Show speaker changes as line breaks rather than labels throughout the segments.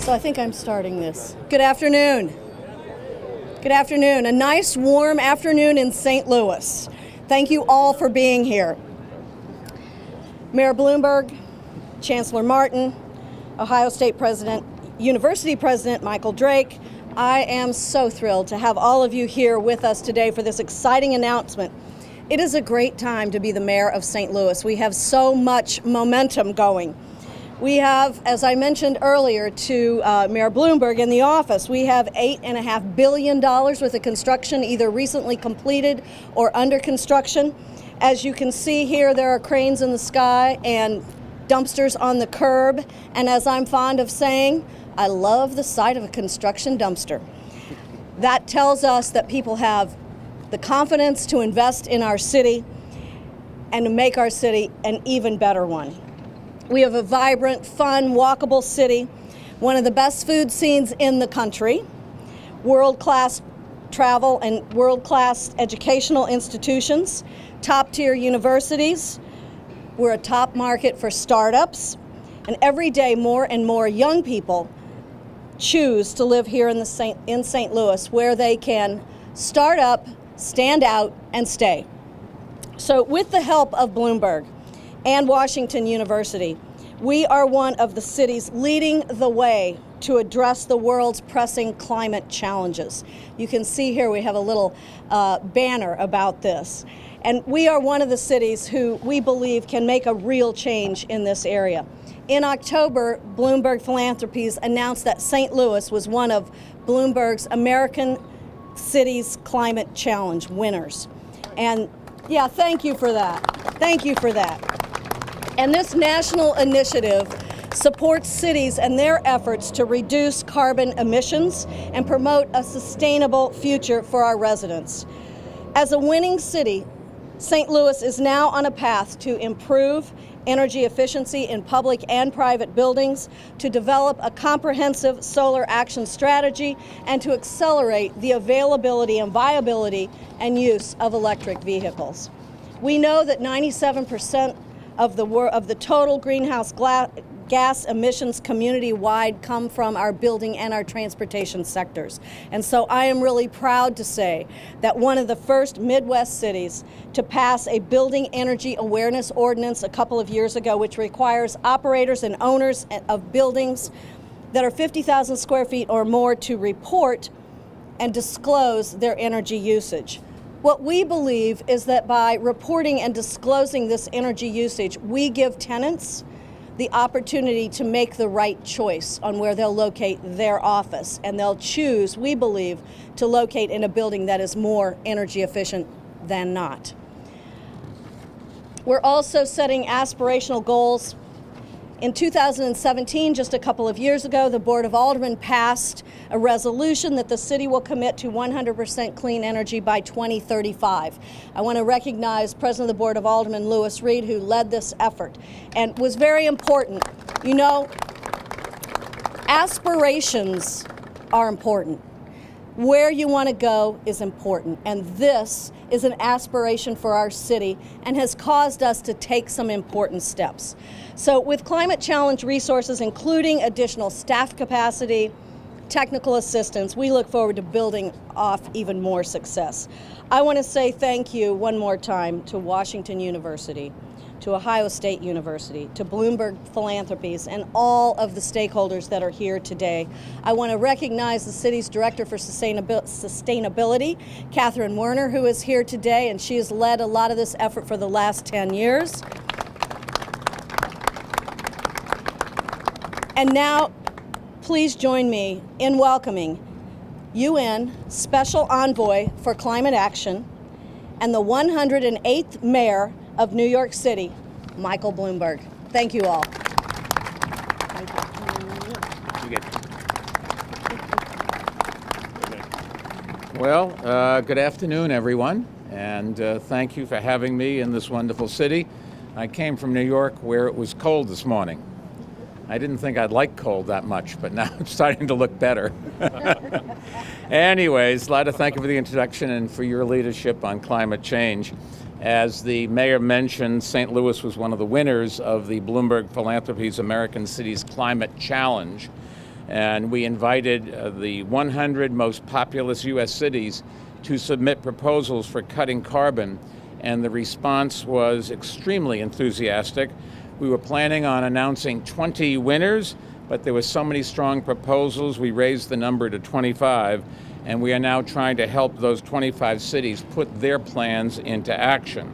So I think I'm starting this. Good afternoon. Good afternoon. A nice warm afternoon in St. Louis. Thank you all for being here. Mayor Bloomberg, Chancellor Martin, Ohio State President, University President Michael Drake, I am so thrilled to have all of you here with us today for this exciting announcement. It is a great time to be the mayor of St. Louis. We have so much momentum going. We have, as I mentioned earlier to Mayor Bloomberg in the office, we have $8.5 billion worth of construction either recently completed or under construction. As you can see here, there are cranes in the sky and dumpsters on the curb. And as I'm fond of saying, I love the sight of a construction dumpster. That tells us that people have the confidence to invest in our city and to make our city an even better one. We have a vibrant, fun, walkable city, one of the best food scenes in the country, world-class travel and world-class educational institutions, top-tier universities. We're a top market for startups, and every day more and more young people choose to live here in St. Louis, where they can start up, stand out, and stay. So with the help of Bloomberg and Washington University, we are one of the cities leading the way to address the world's pressing climate challenges. You can see here we have a little banner about this. And we are one of the cities who we believe can make a real change in this area. In October, Bloomberg Philanthropies announced that St. Louis was one of Bloomberg's American Cities Climate Challenge winners. And yeah, thank you for that. Thank you for that. And this national initiative supports cities and their efforts to reduce carbon emissions and promote a sustainable future for our residents. As a winning city, St. Louis is now on a path to improve energy efficiency in public and private buildings, to develop a comprehensive solar action strategy, and to accelerate the availability and viability and use of electric vehicles. We know that 97% of the total greenhouse gas emissions community-wide come from our building and our transportation sectors. And so I am really proud to say that one of the first Midwest cities to pass a building energy awareness ordinance a couple of years ago, which requires operators and owners of buildings that are 50,000 square feet or more to report and disclose their energy usage. What we believe is that by reporting and disclosing this energy usage, we give tenants the opportunity to make the right choice on where they'll locate their office. And they'll choose, we believe, to locate in a building that is more energy efficient than not. We're also setting aspirational goals. In 2017, just a couple of years ago, the Board of Aldermen passed a resolution that the city will commit to 100% clean energy by 2035. I want to recognize President of the Board of Aldermen, Lewis Reed, who led this effort and was very important. You know, aspirations are important. Where you want to go is important, and this is an aspiration for our city and has caused us to take some important steps. So with climate challenge resources, including additional staff capacity, technical assistance, we look forward to building off even more success. I want to say thank you one more time to Washington University, to Ohio State University, to Bloomberg Philanthropies, and all of the stakeholders that are here today. I want to recognize the city's Director for Sustainability, Catherine Werner, who is here today, and she has led a lot of this effort for the last 10 years. And now, please join me in welcoming UN Special Envoy for Climate Action and the 108th Mayor of New York City, Michael Bloomberg. Thank you all.
Well, good afternoon, everyone, and thank you for having me in this wonderful city. I came from New York where it was cold this morning. I didn't think I'd like cold that much, but now it's starting to look better. Anyways, Lyda, thank you for the introduction and for your leadership on climate change. As the mayor mentioned, St. Louis was one of the winners of the Bloomberg Philanthropies American Cities Climate Challenge. And we invited the 100 most populous U.S. cities to submit proposals for cutting carbon, and the response was extremely enthusiastic. We were planning on announcing 20 winners, but there were so many strong proposals, we raised the number to 25, and we are now trying to help those 25 cities put their plans into action.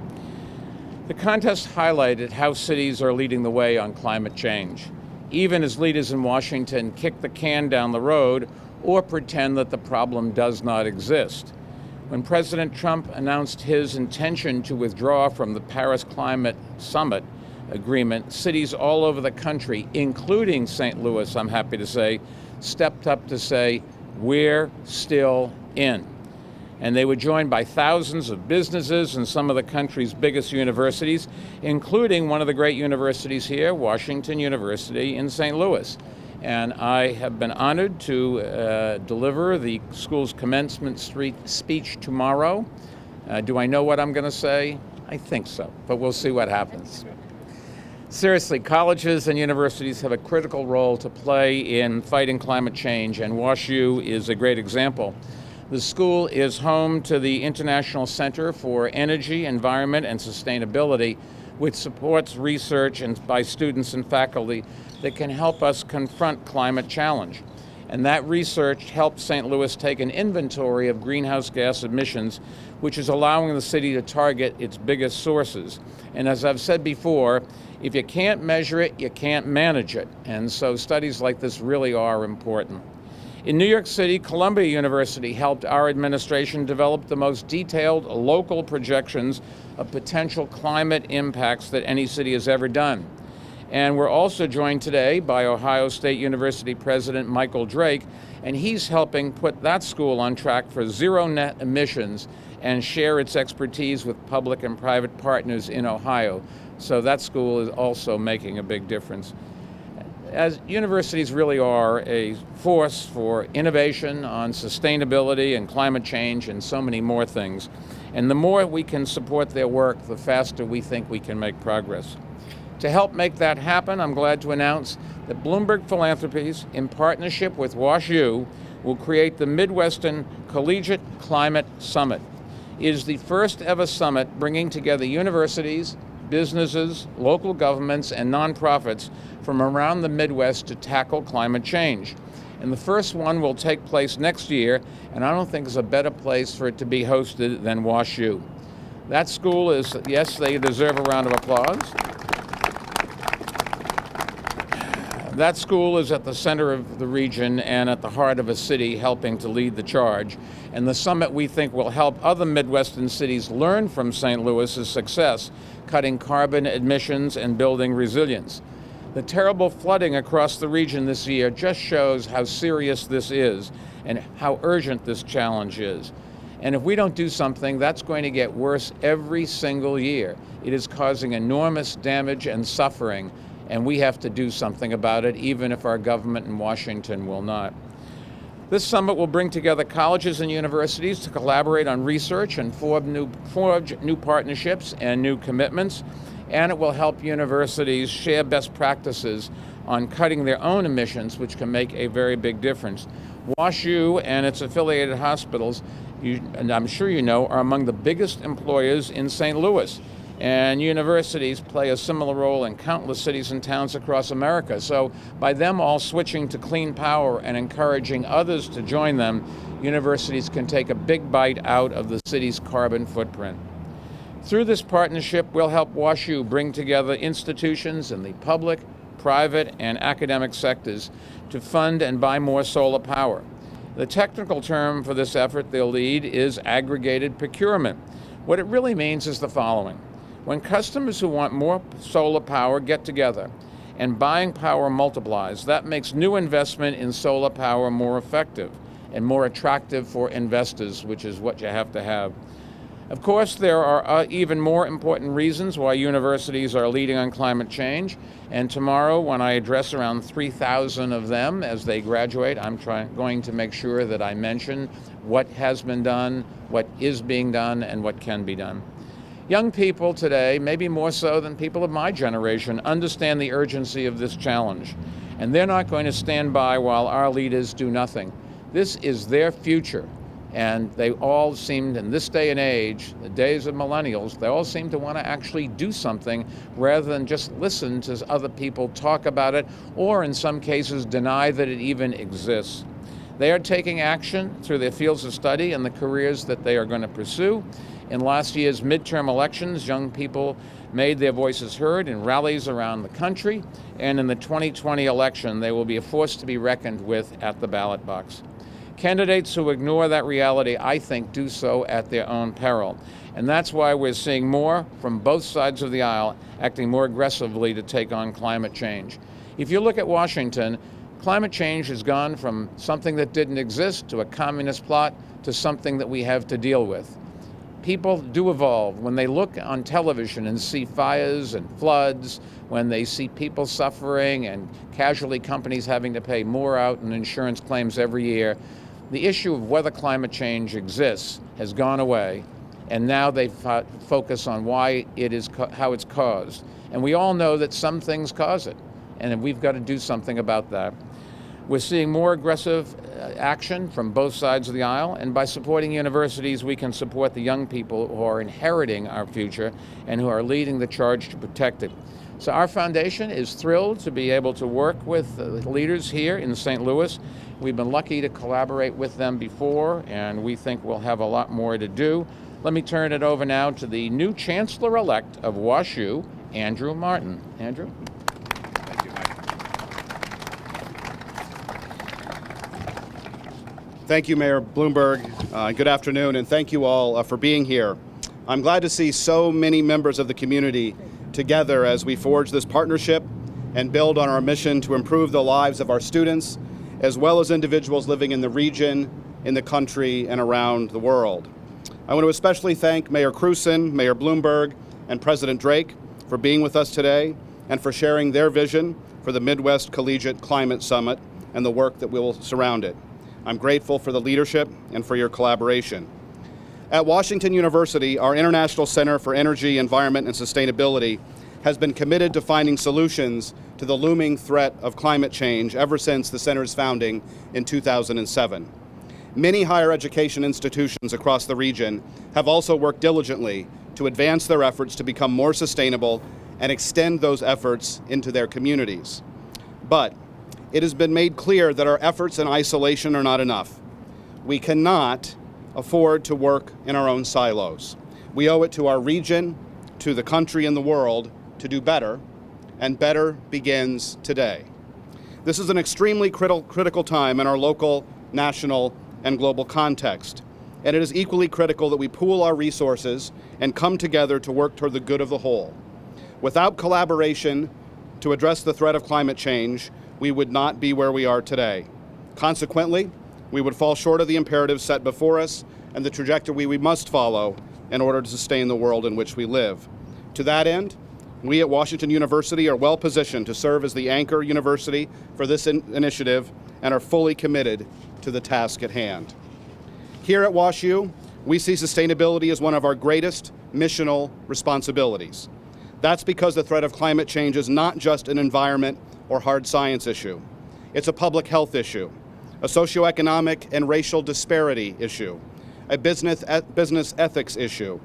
The contest highlighted how cities are leading the way on climate change, even as leaders in Washington kick the can down the road or pretend that the problem does not exist. When President Trump announced his intention to withdraw from the Paris Climate Summit agreement, cities all over the country, including St. Louis, I'm happy to say, stepped up to say, we're still in. And they were joined by thousands of businesses and some of the country's biggest universities, including one of the great universities here, Washington University in St. Louis. And I have been honored to deliver the school's commencement speech tomorrow. Do I know what I'm going to say? I think so, but we'll see what happens. Seriously, colleges and universities have a critical role to play in fighting climate change, and WashU is a great example. The school is home to the International Center for Energy, Environment, and Sustainability, which supports research by students and faculty that can help us confront climate challenge. And that research helped St. Louis take an inventory of greenhouse gas emissions, which is allowing the city to target its biggest sources. And as I've said before, if you can't measure it, you can't manage it. And so studies like this really are important. In New York City, Columbia University helped our administration develop the most detailed local projections of potential climate impacts that any city has ever done. And we're also joined today by Ohio State University President Michael Drake, and he's helping put that school on track for zero net emissions and share its expertise with public and private partners in Ohio. So that school is also making a big difference. As universities really are a force for innovation on sustainability and climate change and so many more things. And the more we can support their work, the faster we think we can make progress. To help make that happen, I'm glad to announce that Bloomberg Philanthropies, in partnership with WashU, will create the Midwestern Collegiate Climate Summit. It is the first ever summit bringing together universities, businesses, local governments, and nonprofits from around the Midwest to tackle climate change. And the first one will take place next year, and I don't think there's a better place for it to be hosted than WashU. That school is, yes, they deserve a round of applause. That school is at the center of the region and at the heart of a city helping to lead the charge. And the summit, we think, will help other Midwestern cities learn from St. Louis's success, cutting carbon emissions and building resilience. The terrible flooding across the region this year just shows how serious this is and how urgent this challenge is. And if we don't do something, that's going to get worse every single year. It is causing enormous damage and suffering, and we have to do something about it, even if our government in Washington will not. This summit will bring together colleges and universities to collaborate on research and forge new partnerships and new commitments, and it will help universities share best practices on cutting their own emissions, which can make a very big difference. WashU and its affiliated hospitals, and I'm sure you know, are among the biggest employers in St. Louis. And universities play a similar role in countless cities and towns across America. So by them all switching to clean power and encouraging others to join them, universities can take a big bite out of the city's carbon footprint. Through this partnership, we'll help WashU bring together institutions in the public, private, and academic sectors to fund and buy more solar power. The technical term for this effort they'll lead is aggregated procurement. What it really means is the following. When customers who want more solar power get together and buying power multiplies, that makes new investment in solar power more effective and more attractive for investors, which is what you have to have. Of course, there are even more important reasons why universities are leading on climate change. And tomorrow, when I address around 3,000 of them as they graduate, I'm going to make sure that I mention what has been done, what is being done, and what can be done. Young people today, maybe more so than people of my generation, understand the urgency of this challenge. And they're not going to stand by while our leaders do nothing. This is their future. And they all seem, in this day and age, the days of millennials, they all seem to want to actually do something rather than just listen to other people talk about it, or in some cases deny that it even exists. They are taking action through their fields of study and the careers that they are going to pursue. In last year's midterm elections, young people made their voices heard in rallies around the country, and in the 2020 election, they will be a force to be reckoned with at the ballot box. Candidates who ignore that reality, I think, do so at their own peril. And that's why we're seeing more from both sides of the aisle acting more aggressively to take on climate change. If you look at Washington, climate change has gone from something that didn't exist to a communist plot to something that we have to deal with. People do evolve. When they look on television and see fires and floods, when they see people suffering and casualty companies having to pay more out in insurance claims every year, the issue of whether climate change exists has gone away, and now they focus on why it is, how it's caused. And we all know that some things cause it, and we've got to do something about that. We're seeing more aggressive action from both sides of the aisle, and by supporting universities, we can support the young people who are inheriting our future and who are leading the charge to protect it. So our foundation is thrilled to be able to work with leaders here in St. Louis. We've been lucky to collaborate with them before, and we think we'll have a lot more to do. Let me turn it over now to the new Chancellor-Elect of WashU, Andrew Martin. Andrew?
Thank you, Mike. Thank you, Mayor Bloomberg. Good afternoon, and thank you all for being here. I'm glad to see so many members of the community together as we forge this partnership and build on our mission to improve the lives of our students, as well as individuals living in the region, in the country, and around the world. I want to especially thank Mayor Krewson, Mayor Bloomberg, and President Drake for being with us today and for sharing their vision for the Midwest Collegiate Climate Summit and the work that will surround it. I'm grateful for the leadership and for your collaboration. At Washington University, our International Center for Energy, Environment, and Sustainability has been committed to finding solutions to the looming threat of climate change ever since the center's founding in 2007. Many higher education institutions across the region have also worked diligently to advance their efforts to become more sustainable and extend those efforts into their communities. But it has been made clear that our efforts in isolation are not enough. We cannot afford to work in our own silos. We owe it to our region, to the country and the world to do better, and better begins today. This is an extremely critical time in our local, national, and global context, and it is equally critical that we pool our resources and come together to work toward the good of the whole. Without collaboration to address the threat of climate change, we would not be where we are today. Consequently, we would fall short of the imperatives set before us and the trajectory we must follow in order to sustain the world in which we live. To that end, we at Washington University are well positioned to serve as the anchor university for this initiative and are fully committed to the task at hand. Here at WashU, we see sustainability as one of our greatest missional responsibilities. That's because the threat of climate change is not just an environment or hard science issue. It's a public health issue, a socioeconomic and racial disparity issue, a business ethics issue,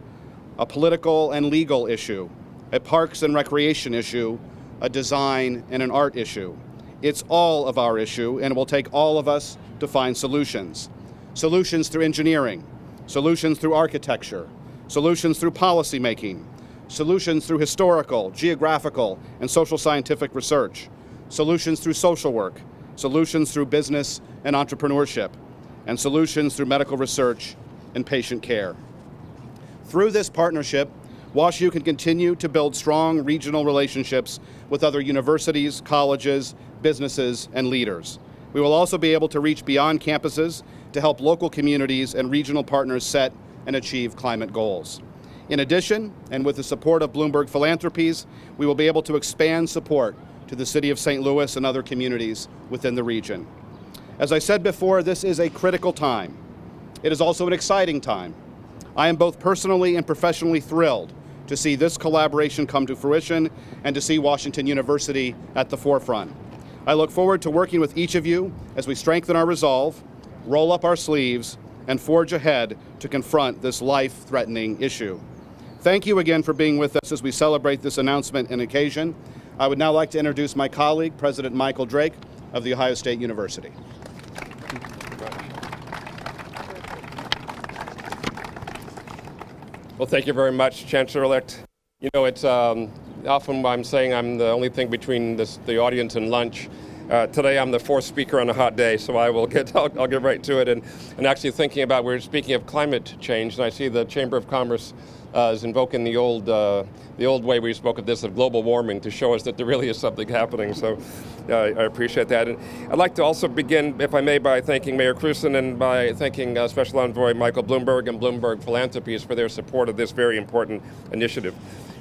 a political and legal issue, a parks and recreation issue, a design and an art issue. It's all of our issue, and it will take all of us to find solutions. Solutions through engineering, solutions through architecture, solutions through policymaking, solutions through historical, geographical, and social scientific research, solutions through social work, solutions through business and entrepreneurship, and solutions through medical research and patient care. Through this partnership, WashU can continue to build strong regional relationships with other universities, colleges, businesses, and leaders. We will also be able to reach beyond campuses to help local communities and regional partners set and achieve climate goals. In addition, and with the support of Bloomberg Philanthropies, we will be able to expand support to the city of St. Louis and other communities within the region. As I said before, this is a critical time. It is also an exciting time. I am both personally and professionally thrilled to see this collaboration come to fruition and to see Washington University at the forefront. I look forward to working with each of you as we strengthen our resolve, roll up our sleeves, and forge ahead to confront this life-threatening issue. Thank you again for being with us as we celebrate this announcement and occasion. I would now like to introduce my colleague, President Michael Drake of The Ohio State University.
Well, thank you very much, Chancellor-Elect. You know, it's often I'm saying I'm the only thing between the audience and lunch. Today I'm the fourth speaker on a hot day, so I'll get right to it. And actually thinking about, we're speaking of climate change, and I see the Chamber of Commerce is invoking the old way we spoke of this, of global warming, to show us that there really is something happening. So I appreciate that. And I'd like to also begin, if I may, by thanking Mayor Krewson and by thanking Special Envoy Michael Bloomberg and Bloomberg Philanthropies for their support of this very important initiative.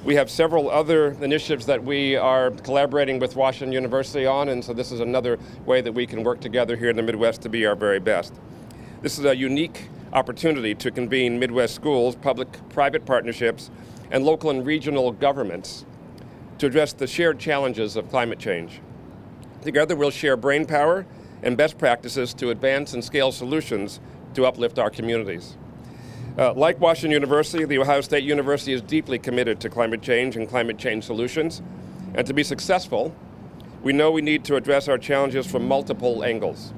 We have several other initiatives that we are collaborating with Washington University on, and so this is another way that we can work together here in the Midwest to be our very best. This is a unique opportunity to convene Midwest schools, public-private partnerships, and local and regional governments to address the shared challenges of climate change. Together we'll share brainpower and best practices to advance and scale solutions to uplift our communities. Like Washington University, The Ohio State University is deeply committed to climate change and climate change solutions. And to be successful, we know we need to address our challenges from multiple angles,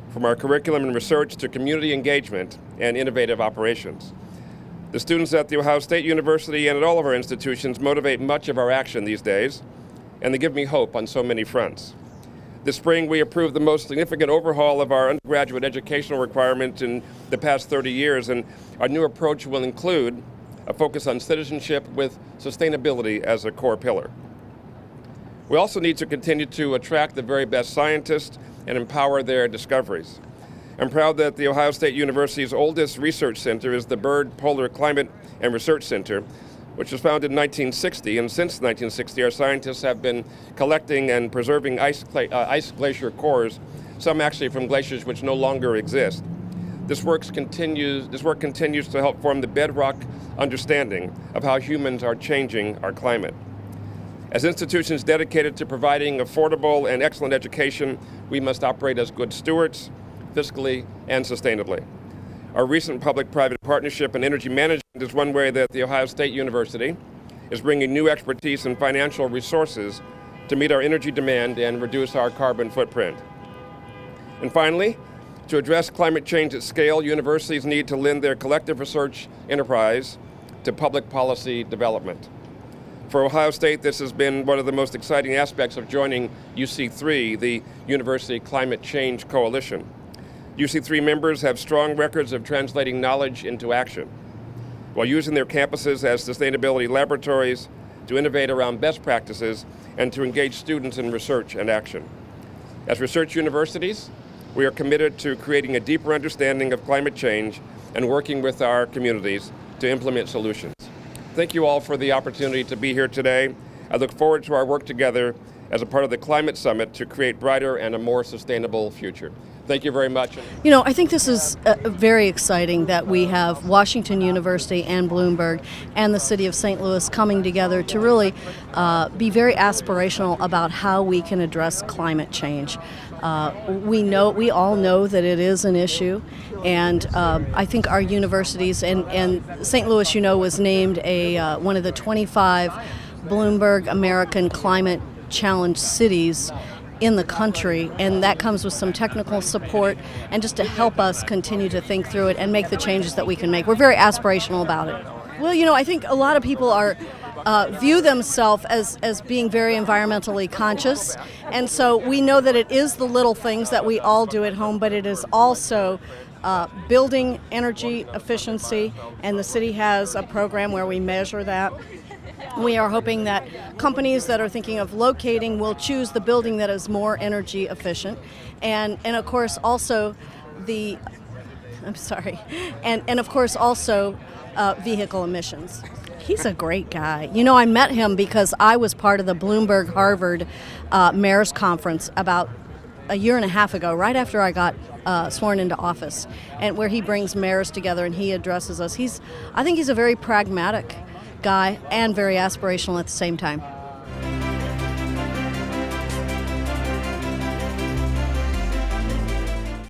from our curriculum and research to community engagement and innovative operations. The students at The Ohio State University and at all of our institutions motivate much of our action these days, and they give me hope on so many fronts. This spring, we approved the most significant overhaul of our undergraduate educational requirements in the past 30 years, and our new approach will include a focus on citizenship with sustainability as a core pillar. We also need to continue to attract the very best scientists and empower their discoveries. I'm proud that The Ohio State University's oldest research center is the Byrd Polar Climate and Research Center, which was founded in 1960, and since 1960 our scientists have been collecting and preserving ice glacier cores, some actually from glaciers which no longer exist. This work continues to help form the bedrock understanding of how humans are changing our climate. As institutions dedicated to providing affordable and excellent education, we must operate as good stewards, fiscally and sustainably. Our recent public-private partnership in energy management is one way that The Ohio State University is bringing new expertise and financial resources to meet our energy demand and reduce our carbon footprint. And finally, to address climate change at scale, universities need to lend their collective research enterprise to public policy development. For Ohio State, this has been one of the most exciting aspects of joining UC3, the University Climate Change Coalition. UC3 members have strong records of translating knowledge into action, while using their campuses as sustainability laboratories to innovate around best practices and to engage students in research and action. As research universities, we are committed to creating a deeper understanding of climate change and working with our communities to implement solutions. Thank you all for the opportunity to be here today. I look forward to our work together as a part of the Climate Summit to create brighter and a more sustainable future. Thank you very much.
You know, I think this is very exciting that we have Washington University and Bloomberg and the city of St. Louis coming together to really be very aspirational about how we can address climate change. We all know that it is an issue, and I think our universities and St. Louis, you know, was named one of the 25 Bloomberg American Climate Challenge cities in the country, and that comes with some technical support and just to help us continue to think through it and make the changes that we can make. We're very aspirational about it. Well, you know, I think a lot of people view themselves as being very environmentally conscious, and so we know that it is the little things that we all do at home, but it is also building energy efficiency, and the city has a program where we measure that. We are hoping that companies that are thinking of locating will choose the building that is more energy efficient, and of course also vehicle emissions. He's a great guy. You know, I met him because I was part of the Bloomberg Harvard Mayor's Conference about a year and a half ago, right after I got sworn into office, and where he brings mayors together and he addresses us. I think he's a very pragmatic guy and very aspirational at the same time.